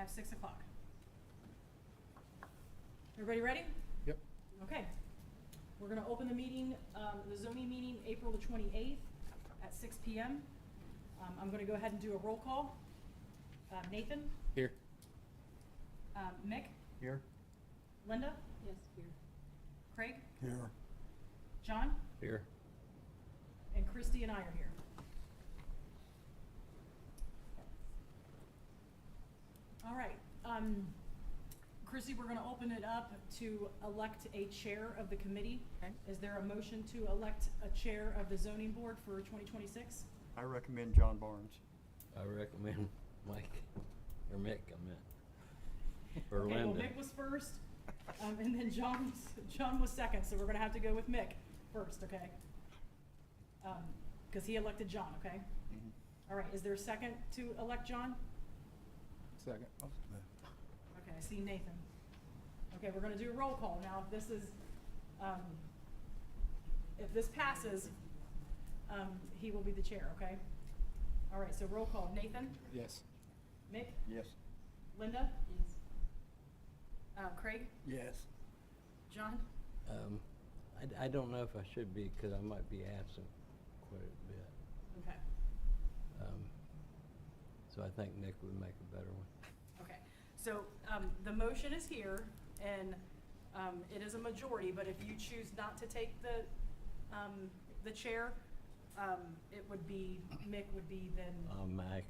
at 6 o'clock. Everybody ready? Yep. Okay. We're gonna open the meeting, the zoning meeting, April the 28th at 6 PM. I'm gonna go ahead and do a roll call. Nathan? Here. Mick? Here. Linda? Yes, here. Craig? Here. John? Here. And Christy and I are here. All right, Chrissy, we're gonna open it up to elect a chair of the committee. Okay. Is there a motion to elect a chair of the zoning board for 2026? I recommend John Barnes. I recommend Mike, or Mick, I meant. Or Okay, well, Linda. Mick was first, and then John was second, so we're gonna have to go with Mick first, okay? Cause he elected John, okay? All right, is there a second to elect John? Second. Okay, I see Nathan. Okay, we're gonna do a roll call. Now, if this is, if this passes, he will be the chair, okay? All right, so roll call. Nathan? Yes. Mick? Yes. Linda? Yes. Craig? Yes. John? I don't know if I should be, cause I might be absent quite a bit. Okay, So I think Nick would make a better one. okay. So, the motion is here, and, it is a majority, but if you choose not to take the chair, it would be, Mick would be then, Mike.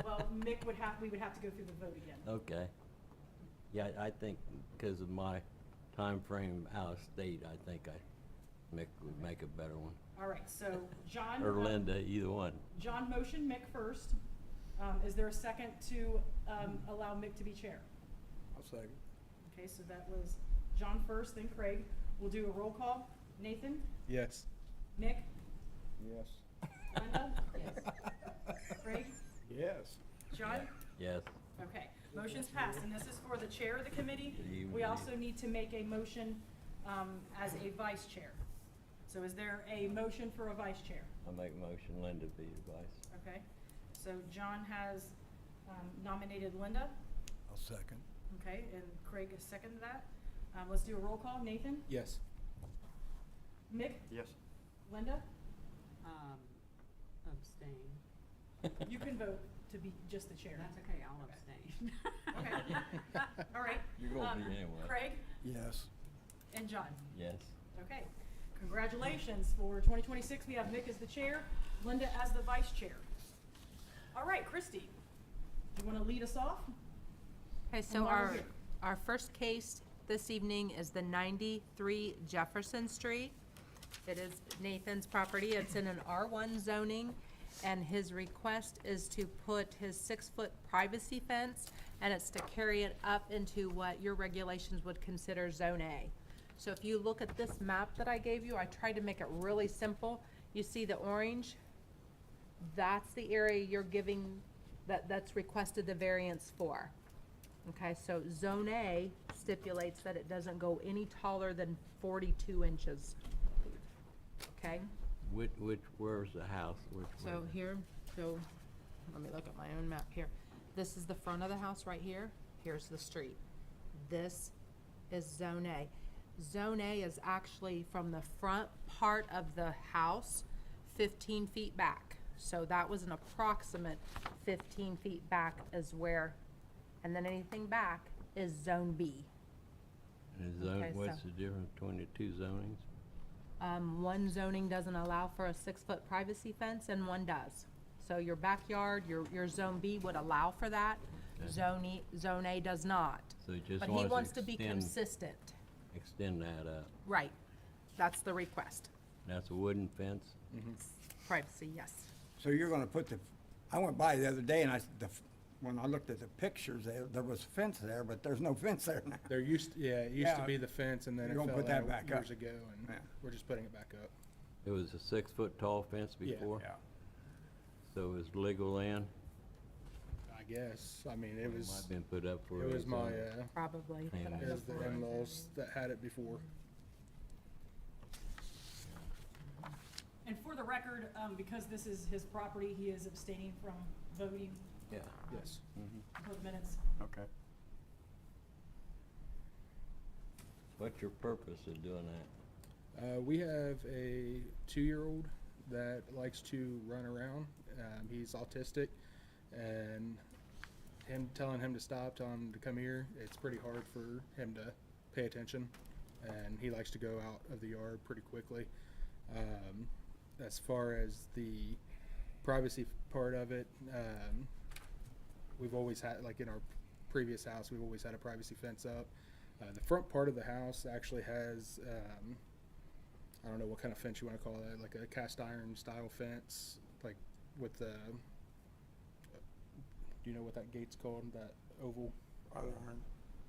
well, Mick would have, we would have to go through the vote again. Okay. Yeah, I think because of my time frame out of state, I think Mick would make a better one. All right, so John. Or Linda, either one. John motioned Mick first. Is there a second to allow Mick to be chair? I'll second. Okay, so that was John first, then Craig. We'll do a roll call. Nathan? Yes. Mick? Yes. Linda? Yes. Craig? Yes. John? Yes. Okay, motion's passed, and this is for the chair of the committee. You- We also need to make a motion as a vice chair. So is there a motion for a vice chair? I make a motion Linda be the vice. Okay, so John has nominated Linda. I'll second. Okay, and Craig has seconded that. Let's do a roll call. Nathan? Yes. Mick? Yes. Linda? Abstain. You can vote to be just the chair. That's okay, I'll abstain. Okay. All right. You're gonna be anyway. Craig Yes. and John. Yes. Okay. Congratulations. For 2026, we have Mick as the chair, Linda as the vice chair. All right, Christy, do you want to lead us off? Okay, And so while we're here. our first case this evening is the 93 Jefferson Street. It is Nathan's property. It's in an R1 zoning, and his request is to put his 6-foot privacy fence, and it's to carry it up into what your regulations would consider Zone A. So if you look at this map that I gave you, I tried to make it really simple. You see the orange? That's the area you're giving, that's requested the variance for. Okay, so Zone A stipulates that it doesn't go any taller than 42 inches. Okay, Where's the house? so here, so, let me look at my own map here. This is the front of the house right here. Here's the street. This is Zone A. Zone A is actually from the front part of the house, 15 feet back. So that was an approximate 15 feet back is where, and then anything back is Zone B. And zone, Okay, what's so- the difference between the two zonings? One zoning doesn't allow for a 6-foot privacy fence and one does. So your backyard, your Zone B would allow for that. Okay. Zone A does not. So he just But he wants to be extend- consistent. Extend that up. Right. That's the request. That's a wooden fence? Privacy, yes. So you're gonna put I went by the other day and when I looked at the pictures, there was a fence there, but there's no fence there now. There used, it used to Yeah. be the fence and then You're it gonna fell put that out back years up. ago and Yeah. we're just putting it back up. It was a 6-foot tall fence Yeah. before? Yeah. So it was legal land? I guess, I mean, it It might was, have been put up for. it was a my, zone. Probably. Yeah. it was the in-laws that had it before. And for the record, because this is his property, he is abstaining from voting Yeah. Yes. for the minutes. Okay. What's your purpose of doing that? We have a 2-year-old that likes to run around. He's autistic, and telling him to stop, telling him to come here, it's pretty hard for him to pay attention, and he likes to go out of the yard pretty quickly. As far as the privacy part of it, we've always had, like in our previous house, we've always had a privacy fence up. The front part of the house actually has, I don't know what kind of fence you want to call that, like a cast iron style fence, like with the, do you know what that gate's called, that oval? Wrought iron.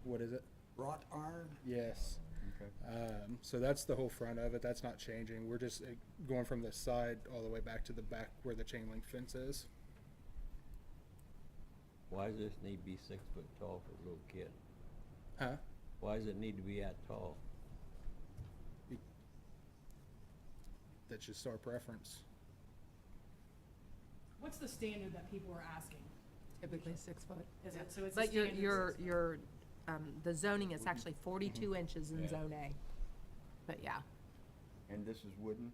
What is it? Wrought iron? Yes. Okay. So that's the whole front of it. That's not changing. We're just going from the side all the way back to the back where the chain link fence is. Why does this need to be 6 foot tall for a little kid? Huh? Why does it need to be that tall? That's just our preference. What's the standard that people are asking? Typically 6 foot. Is it, so it's a But standard 6 foot? the zoning is actually 42 inches in Yeah. Zone A. But yeah, And this is wooden?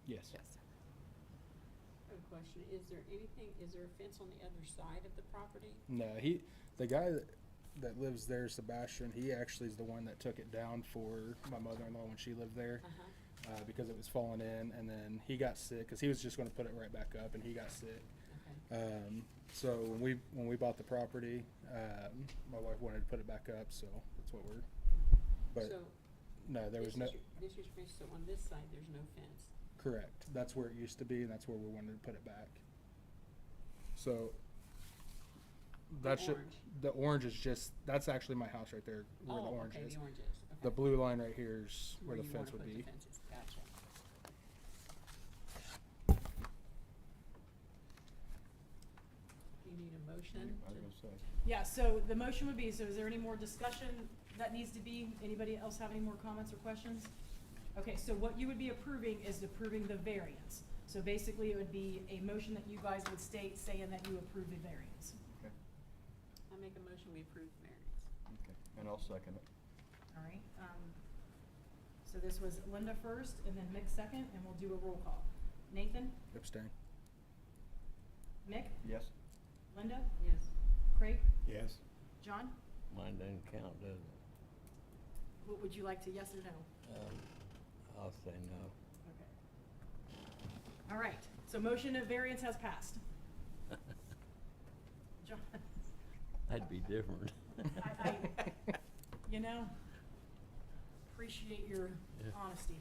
Yes. yes. I have a question. Is there a fence on the other side of the property? No, the guy that lives there, Sebastian, he actually is the one that took it down for my mother-in-law when she lived there. Uh-huh, Because it was falling in, and then he got sick, because he was just going to put it right back up, and he got sick. okay. So when we bought the property, my wife wanted to put it back up, so that's what we're. But So, no, there was this no. is this is your fence, so on this side, there's no fence. Correct. That's where it used to be, and that's where we wanted to put it back. So that's orange. the orange is just that's actually my house right there where the orange okay, is. the orange is, okay. The blue line right here is where the you fence wanna would put be. the fences. Gotcha. You need a motion I was to, gonna say. Yeah, so the motion would be, so is there any more discussion that needs to be, anybody else have any more comments or questions? Okay, so what you would be approving is approving the variance. So basically, it would be a motion that you guys would state saying that you approve the variance. Okay, I make a motion, we approve the variance. okay. And I'll second it. All right, so this was Linda first, and then Mick second, and we'll do a roll call. Nathan, Abstain. Mick, Yes? Linda, Yes. Craig, Yes. John, Mine doesn't count, does it? what would you like to, yes or no? I'll say no. Okay. All right, so motion of variance has passed. John, That'd be different. I, you know, appreciate your Yeah. honesty.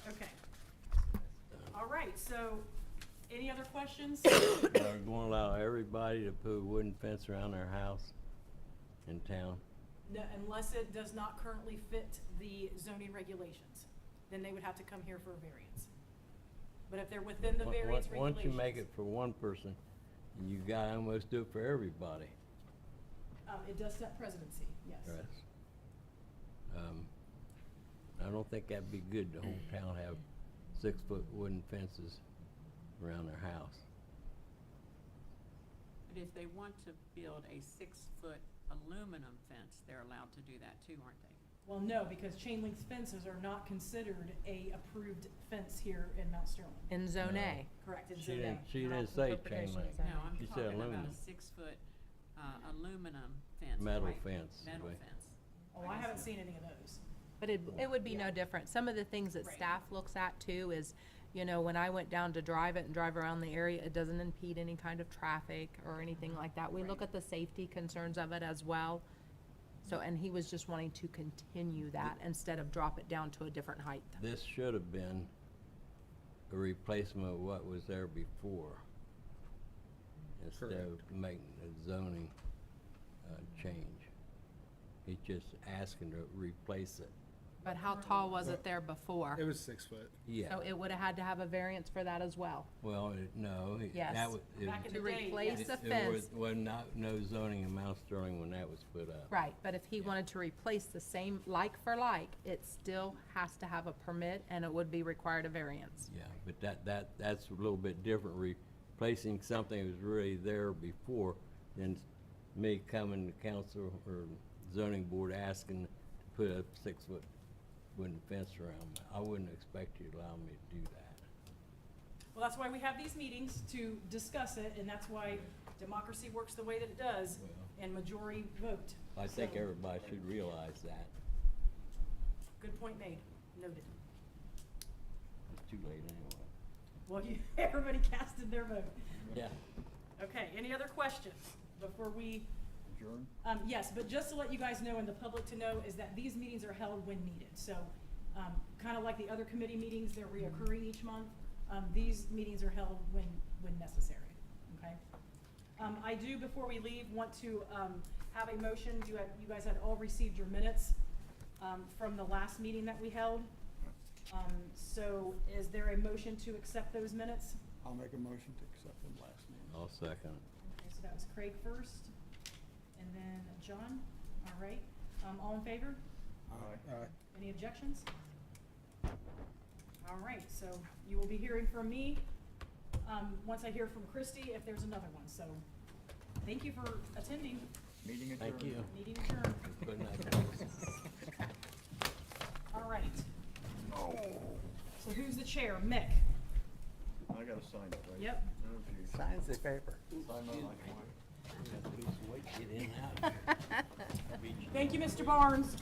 Okay. All right, so, any other questions? Are we going to allow everybody to put a wooden fence around their house in town? No, unless it does not currently fit the zoning regulations, then they would have to come here for a variance. But if they're within the Wha- variance regulations. Once you make it for one person, you gotta almost do it for everybody. It does set presidency, yes. Yes. I don't think that'd be good, the whole town have 6 foot wooden fences around their house. But if they want to build a 6-foot aluminum fence, they're allowed to do that too, aren't they? Well, no, because chain link fences are not considered a approved fence here in Mount Sterling. In Zone No. A. Correct, in She Zone A. didn't, she Not didn't say chain interpretation link. of zoning. No, I'm She said talking about aluminum. a 6-foot, aluminum fence. Metal right? fence, Metal right. fence. Oh, I haven't seen any of those. But it would be no Yeah. different. Some of the things that Right. staff looks at too is, you know, when I went down to drive it and drive around the area, it doesn't impede any kind of traffic or anything like that. We look Right. at the safety concerns of it as well. So, and he was just wanting to continue that instead of drop it down to a different height. This should have been a replacement of what was there before, instead of making a zoning change. He's just asking to replace it. But how tall was it there before? It was 6 foot. Yeah, So it would have had to have a variance for that as well. well, no. Yes. That was, Back in To the day, replace yes. the There fence. was not, no zoning in Mount Sterling when that was put up. Right, but if he wanted to replace the same, like for like, it still has to have a permit and it would be required a variance. Yeah, but that's a little bit different, replacing something that was really there before than me coming to council or zoning board asking to put a 6-foot wooden fence around me. I wouldn't expect you to allow me to do that. Well, that's why we have these meetings, to discuss it, and that's why democracy works the way that it does, and majority vote. I think So, everybody should realize that. Good point made, noted. It's too late anyway. Well, everybody casted their vote. Yeah. Okay, any other questions before we, Adjourn? yes, but just to let you guys know and the public to know is that these meetings are held when needed. So, kind of like the other committee meetings, they're reoccurring each month. These meetings are held when necessary, okay? I do, before we leave, want to, have a motion. You guys had all received your minutes, from the last meeting that we held. So is there a motion to accept those minutes? I'll make a motion to accept them last meeting. I'll second it. Okay, so that was Craig first, and then John, all right. All in favor? Aye. Any objections? All right, so you will be hearing from me, once I hear from Christie, if there's another one. So, thank you for attending. Meeting adjourned. Thank you. Meeting adjourned. for putting that- All right. So who's the chair? Mick? I gotta sign it, right? Yep. Oh, geez. Signs the paper. Sign mine like mine. Get in and out. Thank you, Mr. Barnes.